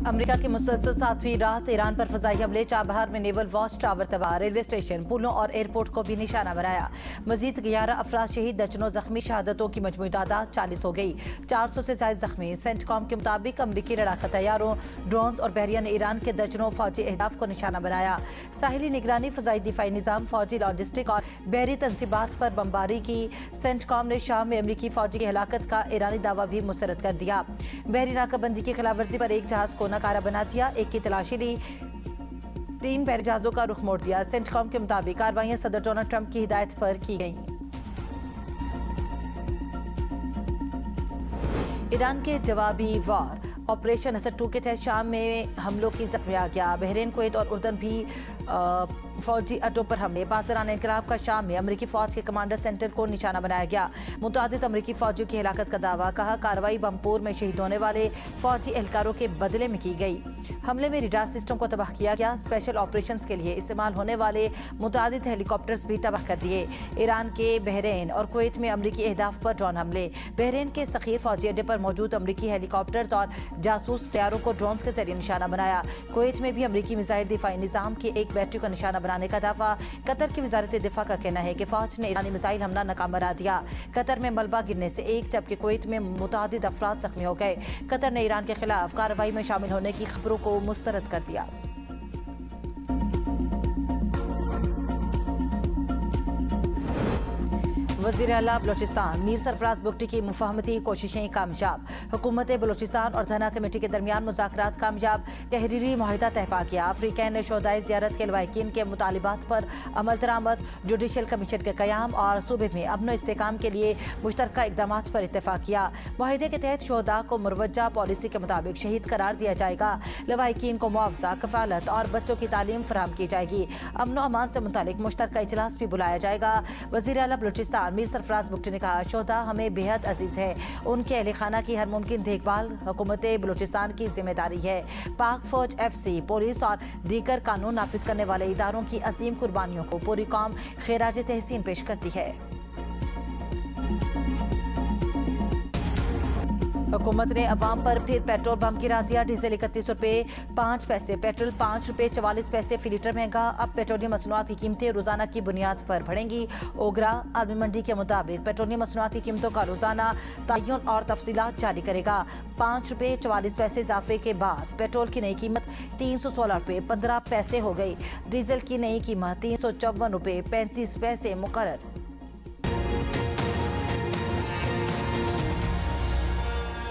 America की मुसलसल 7वीं रात ईरान पर फजाई हमले, चाबहार में नेवल वॉच टावर तबाह, रेलवे स्टेशन, पुलों और एयरपोर्ट को भी निशाना बनाया। मजीद 11 अफराद शहीद, दर्जनों जख्मी, शहादतों की मजमूई तादाद 40 हो गई, 400 से ज्यादा जख्मी। सेंटकॉम के मुताबिक अमरीकी लड़ाका तैयारों, ड्रोन्स और बहरिया ने ईरान के दर्जनों फौजी अहदाफ को निशाना बनाया। साहिली निगरानी, फजाई दिफाई निज़ाम, फौजी लॉजिस्टिक और बहरी तनसीबात पर बमबारी की। सेंटकॉम ने शाम में अमरीकी फौजी की हलाकत का ईरानी दावा भी मुस्तरद कर दिया। बहरी नाकाबंदी की खिलाफ वर्जी पर एक जहाज को नकारा बना दिया, एक की तलाशी ली, 3 बहरी जहाजों का रुख मोड़ दिया। सेंटकॉम के मुताबिक कार्रवाइयां सदर डोनाल्ड ट्रंप की हिदायत पर की गईं। ईरान के जवाबी वार ऑपरेशन असद 2 के तहत शाम में हमलों की जख्म आ गया। बहरीन, कुवैत और उर्दन भी फौजी अड्डों पर हमले। बाज़रान इनकलाब का शाम में अमरीकी फौज के कमांडर सेंटर को निशाना बनाया गया। मुतादिद अमरीकी फौजियों की हिलाकत का दावा, कहा कार्रवाई बमपुर में शहीद होने वाले फौजी एहलकारों के बदले में की गई। हमले में रडार सिस्टम को तबाह किया गया। स्पेशल ऑपरेशंस के लिए इस्तेमाल होने वाले मुतादिद हेलीकॉप्टर्स भी तबाह कर दिए। ईरान के बहरीन और कुवैत में अमरीकी अहदाफ पर ड्रोन हमले। बहरीन के सखीर फौजी अड्डे पर मौजूद अमरीकी हेलीकॉप्टर्स और जासूस तैयारों को ड्रोन्स के जरिए निशाना बनाया। कुवैत में भी अमरीकी मिसाइल दिफाई निज़ाम की एक बैटरी को निशाना बनाने का दावा। कतर की वजारत दिफा का कहना है कि फौज ने ईरानी मिसाइल हमला नाकाम बना दिया। कतर में मलबा गिरने से एक, जबकि कुवैत में मुतादिद अफराद जख्मी हो गए। कतर ने ईरान के खिलाफ कार्रवाई में शामिल होने की खबरों को मुस्तरद कर दिया। वज़ीर आला बलोचिस्तान मीर सरफराज बुगटी की मुफाहमती कोशिशें कामयाब। हुकूमत बलोचिस्तान और धना कमेटी के दरमियान मुज़ाकरात कामयाब, तहरीरी माहिदा तय पा किया। अफ्रीकैन ने शोहदाए ज़ियारत के लवाहिकीन के मुतालिबात पर अमल दरामद, जुडिशल कमीशन के क़याम और सूबे में अमन इस्तेहकाम के लिए मुश्तरका इक़दामात पर इत्तेफाक किया। माहिदे के तहत शोहदा को मुरवजा पॉलिसी के मुताबिक शहीद करार दिया जाएगा। लवाहिकीन को मुआवजा, कफालत और बच्चों की तालीम फराहम की जाएगी। अमन अमान से मुतालिक मुश्तरका इजलास भी बुलाया जाएगा। वज़ीर आला बलोचिस्तान मीर सरफराज बुगटी ने कहा, शोहदा हमें बेहद अजीज है, उनके अहले खाना की हर मुमकिन देखभाल हुकूमत बलूचिस्तान की जिम्मेदारी है। पाक फौज, FC, पुलिस और दीगर कानून नाफिज करने वाले इदारों की अजीम कुर्बानियों को पूरी कौम खिराज तहसीन पेश करती है। हुकूमत ने अवाम पर फिर पेट्रोल बम गिरा दिया। डीजल 31 रुपये 5 पैसे, पेट्रोल 5 रुपये 44 पैसे फी लीटर महंगा। अब पेट्रोलियम मसनूआत की कीमतें रोजाना की बुनियाद पर बढ़ेंगी। ओगरा आर्मी मंडी के मुताबिक पेट्रोलियम मसनूआत की कीमतों का रोजाना तयन और तफसीलात जारी करेगा। 5 रुपये 44 पैसे इजाफे के बाद पेट्रोल की नई कीमत 316 रुपये 15 पैसे हो गई। डीजल की नई कीमत 354 रुपये 35 पैसे मुकर्रर।